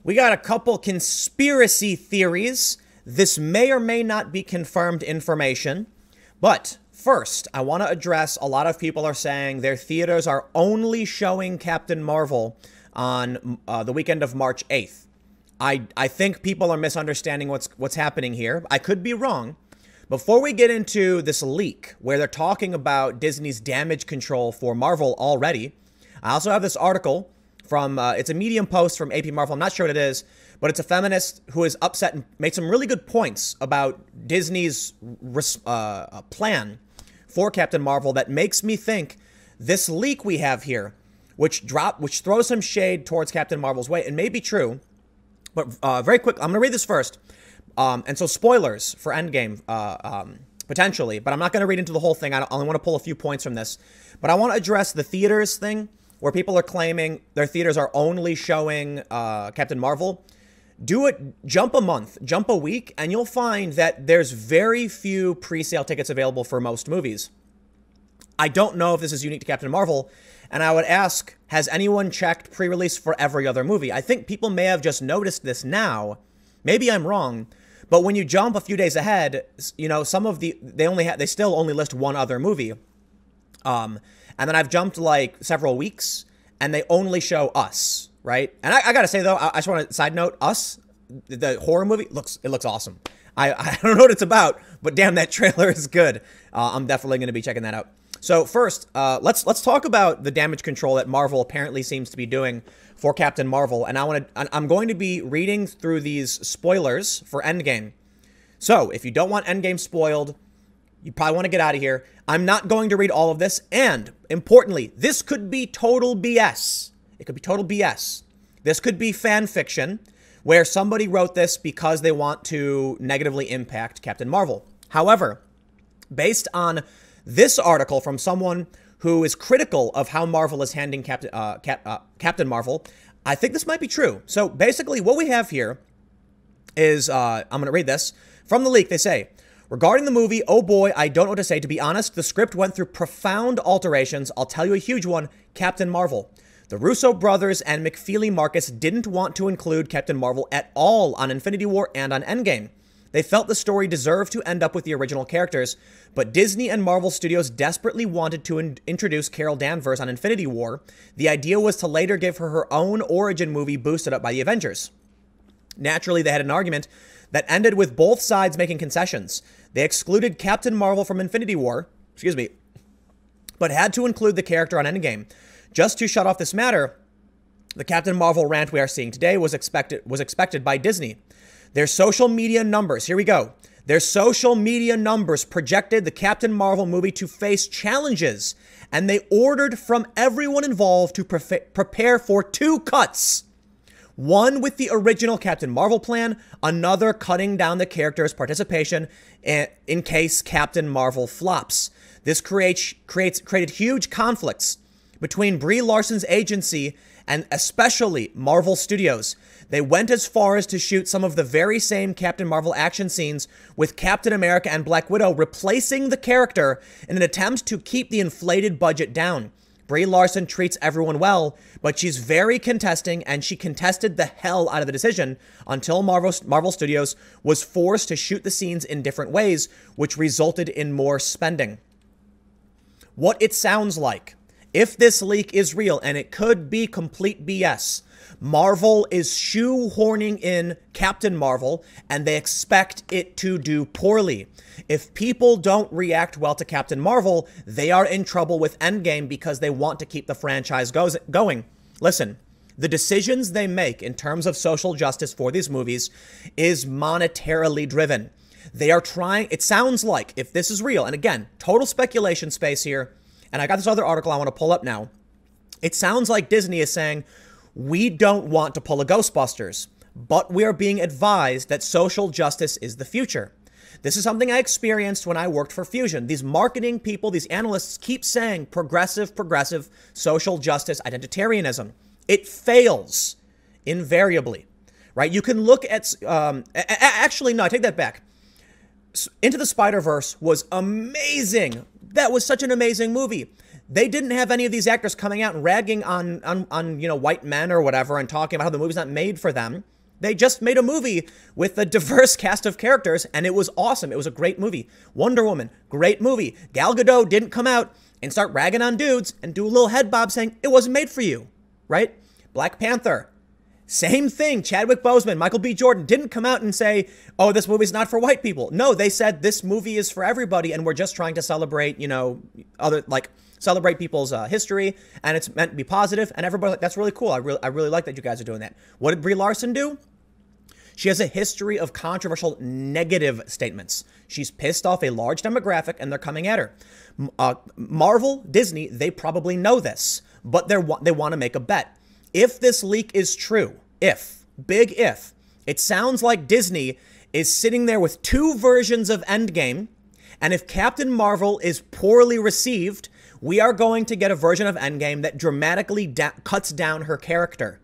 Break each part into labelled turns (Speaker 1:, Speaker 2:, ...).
Speaker 1: We got a couple conspiracy theories. This may or may not be confirmed information. But first, I want to address a lot of people are saying their theaters are only showing Captain Marvel on the weekend of March 8th. I think people are misunderstanding what's happening here. I could be wrong. Before we get into this leak where they're talking about Disney's damage control for Marvel already, I also have this article from, it's a Medium post from AP Marvel. I'm not sure what it is, but it's a feminist who is upset and made some really good points about Disney's plan for Captain Marvel that makes me think this leak we have here, which throws some shade towards Captain Marvel's way, and may be true, but very quick, I'm going to read this first. And so spoilers for Endgame, potentially, but I'm not going to read into the whole thing. I only want to pull a few points from this, but I want to address the theaters thing where people are claiming their theaters are only showing Captain Marvel. Do it, jump a month, jump a week, and you'll find that there's very few pre-sale tickets available for most movies. I don't know if this is unique to Captain Marvel, and I would ask, has anyone checked pre-release for every other movie? I think people may have just noticed this now. Maybe I'm wrong, but when you jump a few days ahead, you know, some of they still only list one other movie. And then I've jumped like several weeks and they only show Us, right? And I gotta say though, I just want to side note, Us, the horror movie, it looks awesome. I don't know what it's about, but damn, that trailer is good. I'm definitely going to be checking that out. So first, let's talk about the damage control that Marvel apparently seems to be doing for Captain Marvel. And I'm going to be reading through these spoilers for Endgame. So if you don't want Endgame spoiled, you probably want to get out of here. I'm not going to read all of this. And importantly, this could be total BS. It could be total BS. This could be fan fiction where somebody wrote this because they want to negatively impact Captain Marvel. However, based on this article from someone who is critical of how Marvel is handling Captain Marvel, I think this might be true. So basically what we have here is, I'm going to read this. From the leak, they say, regarding the movie, oh boy, I don't know what to say. To be honest, the script went through profound alterations. I'll tell you a huge one, Captain Marvel. The Russo brothers and McFeely Marcus didn't want to include Captain Marvel at all on Infinity War and on Endgame. They felt the story deserved to end up with the original characters, but Disney and Marvel Studios desperately wanted to introduce Carol Danvers on Infinity War. The idea was to later give her her own origin movie boosted up by the Avengers. Naturally, they had an argument that ended with both sides making concessions. They excluded Captain Marvel from Infinity War, but had to include the character on Endgame. Just to shut off this matter, the Captain Marvel rant we are seeing today was expected by Disney. Their social media numbers, here we go. Their social media numbers projected the Captain Marvel movie to face challenges, and they ordered from everyone involved to prepare for 2 cuts. One with the original Captain Marvel plan, another cutting down the character's participation in case Captain Marvel flops. This created huge conflicts between Brie Larson's agency and especially Marvel Studios. They went as far as to shoot some of the very same Captain Marvel action scenes with Captain America and Black Widow replacing the character in an attempt to keep the inflated budget down. Brie Larson treats everyone well, but she's very contesting, and she contested the hell out of the decision until Marvel Studios was forced to shoot the scenes in different ways, which resulted in more spending. What it sounds like, if this leak is real, and it could be complete BS, Marvel is shoehorning in Captain Marvel, and they expect it to do poorly. If people don't react well to Captain Marvel, they are in trouble with Endgame because they want to keep the franchise going. Listen, the decisions they make in terms of social justice for these movies is monetarily driven. They are trying, it sounds like, if this is real, and again, total speculation space here, and I got this other article I want to pull up now. It sounds like Disney is saying, we don't want to pull a Ghostbusters, but we are being advised that social justice is the future. This is something I experienced when I worked for Fusion. These marketing people, these analysts keep saying progressive, social justice, identitarianism. It fails invariably, right? You can look at, actually, no, I take that back. Into the Spider-Verse was amazing. That was such an amazing movie. They didn't have any of these actors coming out and ragging on white men or whatever and talking about how the movie's not made for them. They just made a movie with a diverse cast of characters, and it was awesome. It was a great movie. Wonder Woman, great movie. Gal Gadot didn't come out and start ragging on dudes and do a little head bob saying it wasn't made for you, right? Black Panther, same thing. Chadwick Boseman, Michael B. Jordan didn't come out and say, oh, this movie's not for white people. No, they said this movie is for everybody, and we're just trying to celebrate, celebrate people's history, and it's meant to be positive, and everybody, that's really cool. I really like that you guys are doing that. What did Brie Larson do? She has a history of controversial negative statements. She's pissed off a large demographic, and they're coming at her. Marvel, Disney, they probably know this, but they want to make a bet. If this leak is true, big if, it sounds like Disney is sitting there with two versions of Endgame, and if Captain Marvel is poorly received, we are going to get a version of Endgame that dramatically cuts down her character.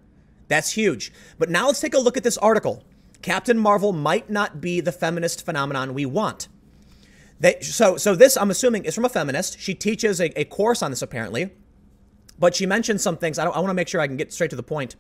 Speaker 1: That's huge. But now let's take a look at this article. Captain Marvel might not be the feminist phenomenon we want. So this, I'm assuming, is from a feminist. She teaches a course on this, apparently. But she mentioned some things. I want to make sure I can get straight to the point.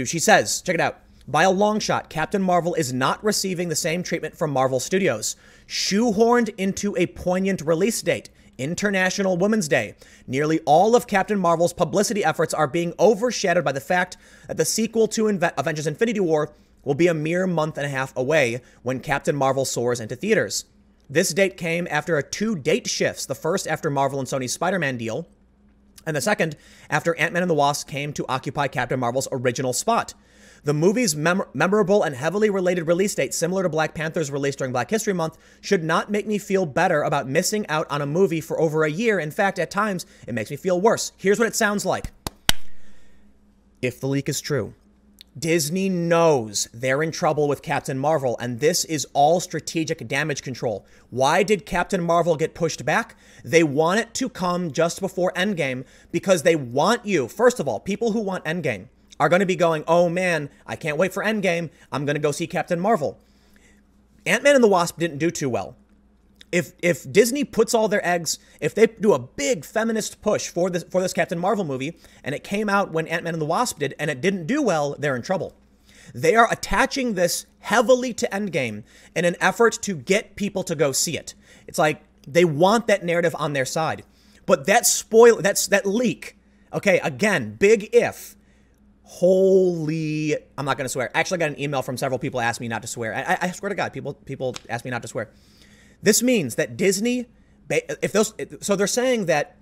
Speaker 1: She says, check it out. By a long shot, Captain Marvel is not receiving the same treatment from Marvel Studios. Shoehorned into a poignant release date, International Women's Day. Nearly all of Captain Marvel's publicity efforts are being overshadowed by the fact that the sequel to Avengers Infinity War will be a mere month and a half away when Captain Marvel soars into theaters. This date came after 2 date shifts, the first after Marvel and Sony's Spider-Man deal, and the second after Ant-Man and the Wasp came to occupy Captain Marvel's original spot. The movie's memorable and heavily related release date, similar to Black Panther's release during Black History Month, should not make me feel better about missing out on a movie for over a year. In fact, at times, it makes me feel worse. Here's what it sounds like. If the leak is true, Disney knows they're in trouble with Captain Marvel, and this is all strategic damage control. Why did Captain Marvel get pushed back? They want it to come just before Endgame because they want you. First of all, people who want Endgame are going to be going, oh man, I can't wait for Endgame. I'm going to go see Captain Marvel. Ant-Man and the Wasp didn't do too well. If Disney puts all their eggs, if they do a big feminist push for this Captain Marvel movie, and it came out when Ant-Man and the Wasp did, and it didn't do well, they're in trouble. They are attaching this heavily to Endgame in an effort to get people to go see it. It's like they want that narrative on their side. But that leak, okay, again, big if. Holy, I'm not going to swear. Actually, I got an email from several people asking me not to swear. I swear to God, people ask me not to swear. This means that Disney, so they're saying that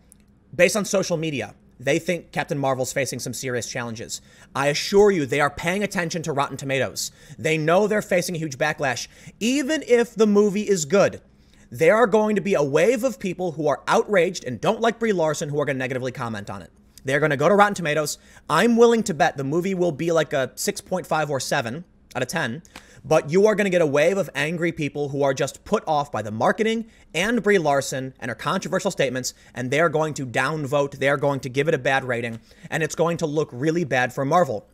Speaker 1: based on social media, they think Captain Marvel's facing some serious challenges. I assure you, they are paying attention to Rotten Tomatoes. They know they're facing a huge backlash. Even if the movie is good, there are going to be a wave of people who are outraged and don't like Brie Larson who are going to negatively comment on it. They're going to go to Rotten Tomatoes. I'm willing to bet the movie will be like a 6.5 or 7 out of 10. But you are going to get a wave of angry people who are just put off by the marketing and Brie Larson and her controversial statements, and they're going to downvote. They're going to give it a bad rating, and it's going to look really bad for Marvel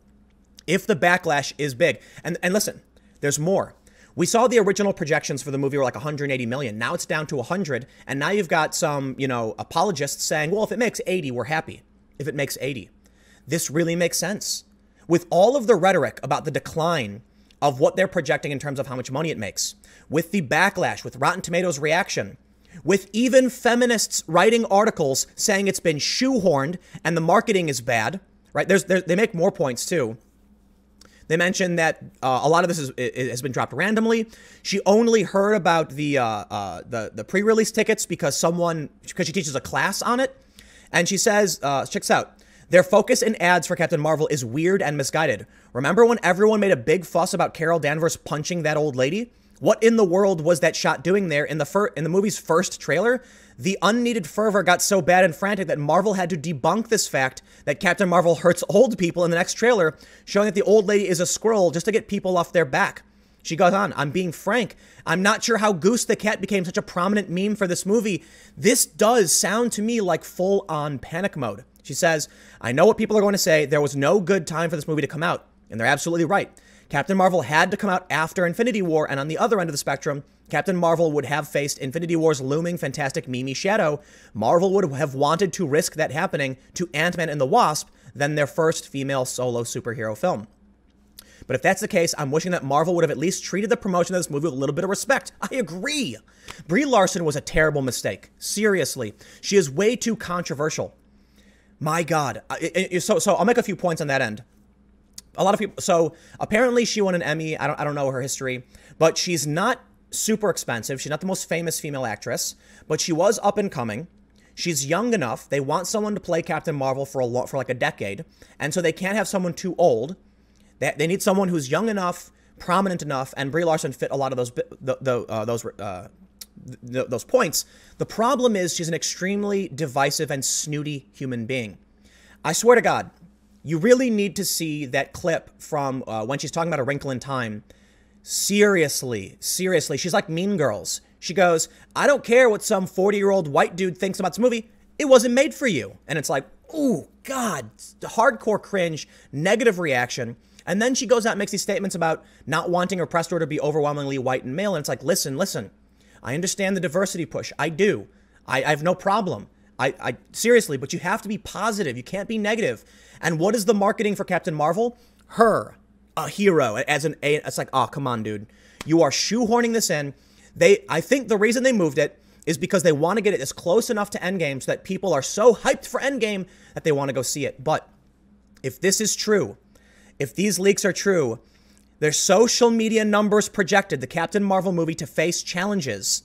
Speaker 1: if the backlash is big. And listen, there's more. We saw the original projections for the movie were like 180 million. Now it's down to 100, and now you've got some, apologists saying, well, if it makes 80, we're happy. If it makes 80. This really makes sense. With all of the rhetoric about the decline of what they're projecting in terms of how much money it makes, with the backlash, with Rotten Tomatoes reaction, with even feminists writing articles saying it's been shoehorned and the marketing is bad, right? They make more points too. They mentioned that a lot of this has been dropped randomly. She only heard about the pre-release tickets because she teaches a class on it. And she says, checks out, their focus in ads for Captain Marvel is weird and misguided. Remember when everyone made a big fuss about Carol Danvers punching that old lady? What in the world was that shot doing there in the movie's first trailer? The unneeded fervor got so bad and frantic that Marvel had to debunk this fact that Captain Marvel hurts old people in the next trailer, showing that the old lady is a squirrel just to get people off their back. She goes on, I'm being frank. I'm not sure how Goose the Cat became such a prominent meme for this movie. This does sound to me like full-on panic mode. She says, I know what people are going to say. There was no good time for this movie to come out. And they're absolutely right. Captain Marvel had to come out after Infinity War, and on the other end of the spectrum, Captain Marvel would have faced Infinity War's looming fantastic Mimi shadow. Marvel would have wanted to risk that happening to Ant-Man and the Wasp than their first female solo superhero film. But if that's the case, I'm wishing that Marvel would have at least treated the promotion of this movie with a little bit of respect. I agree. Brie Larson was a terrible mistake. Seriously. She is way too controversial. My God. So I'll make a few points on that end. A lot of people, so apparently she won an Emmy. I don't know her history, but she's not super expensive. She's not the most famous female actress, but she was up and coming. She's young enough. They want someone to play Captain Marvel for like a decade, and so they can't have someone too old. They need someone who's young enough, prominent enough, and Brie Larson fit a lot of those points. The problem is she's an extremely divisive and snooty human being. I swear to God, you really need to see that clip from when she's talking about A Wrinkle in Time. Seriously, she's like Mean Girls. She goes, I don't care what some 40-year-old white dude thinks about this movie. It wasn't made for you. And it's like, oh, God, hardcore cringe, negative reaction. And then she goes out and makes these statements about not wanting her press tour to be overwhelmingly white and male. And it's like, listen, I understand the diversity push. I do. I have no problem. I seriously, but you have to be positive. You can't be negative. And what is the marketing for Captain Marvel? Her, a hero, it's like, oh, come on, dude. You are shoehorning this in. I think the reason they moved it is because they want to get it as close enough to Endgame so that people are so hyped for Endgame that they want to go see it. But if this is true, if these leaks are true, their social media numbers projected the Captain Marvel movie to face challenges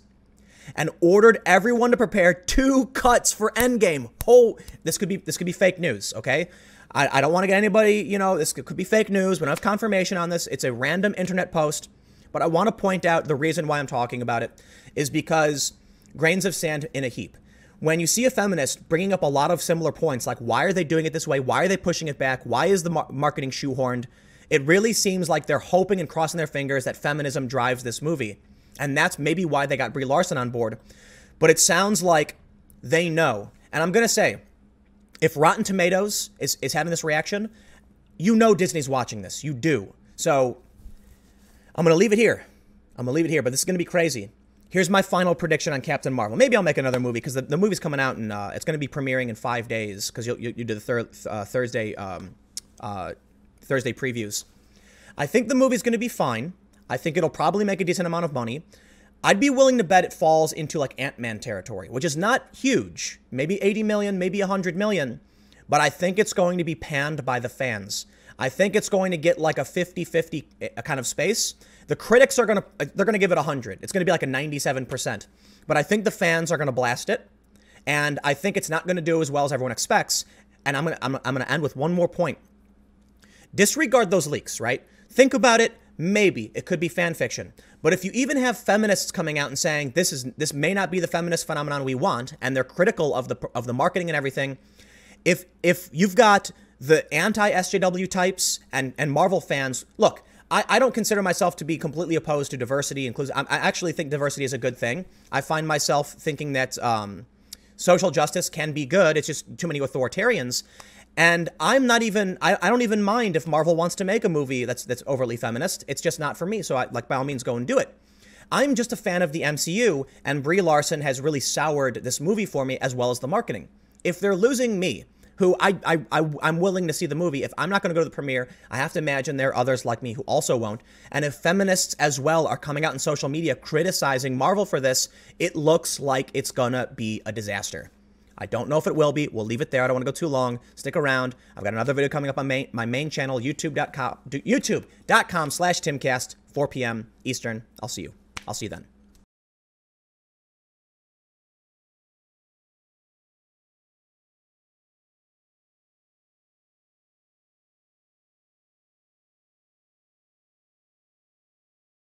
Speaker 1: and ordered everyone to prepare 2 cuts for Endgame. Oh, this could be fake news, okay? I don't want to get anybody, this could be fake news. We don't have confirmation on this. It's a random internet post. But I want to point out the reason why I'm talking about it is because grains of sand in a heap. When you see a feminist bringing up a lot of similar points, like why are they doing it this way? Why are they pushing it back? Why is the marketing shoehorned? It really seems like they're hoping and crossing their fingers that feminism drives this movie. And that's maybe why they got Brie Larson on board. But it sounds like they know. And I'm going to say, if Rotten Tomatoes is having this reaction, Disney's watching this. You do. So I'm going to leave it here. But this is going to be crazy. Here's my final prediction on Captain Marvel. Maybe I'll make another movie because the movie's coming out and it's going to be premiering in 5 days because you do the Thursday previews. I think the movie's going to be fine. I think it'll probably make a decent amount of money. I'd be willing to bet it falls into like Ant-Man territory, which is not huge. Maybe 80 million, maybe 100 million. But I think it's going to be panned by the fans. I think it's going to get like a 50-50 kind of space. The critics they're going to give it 100. It's going to be like a 97%. But I think the fans are going to blast it. And I think it's not going to do as well as everyone expects. And I'm going to end with one more point. Disregard those leaks, right? Think about it. Maybe it could be fan fiction. But if you even have feminists coming out and saying this may not be the feminist phenomenon we want, and they're critical of the marketing and everything, if you've got the anti-SJW types and Marvel fans, look, I don't consider myself to be completely opposed to diversity. I actually think diversity is a good thing. I find myself thinking that social justice can be good. It's just too many authoritarians. And I don't even mind if Marvel wants to make a movie that's overly feminist. It's just not for me. So by all means, go and do it. I'm just a fan of the MCU, and Brie Larson has really soured this movie for me as well as the marketing. If they're losing me, who I'm willing to see the movie, if I'm not going to go to the premiere, I have to imagine there are others like me who also won't. And if feminists as well are coming out in social media criticizing Marvel for this, it looks like it's going to be a disaster. I don't know if it will be. We'll leave it there. I don't want to go too long. Stick around. I've got another video coming up on my main channel, youtube.com/Timcast, 4 p.m. Eastern. I'll see you then.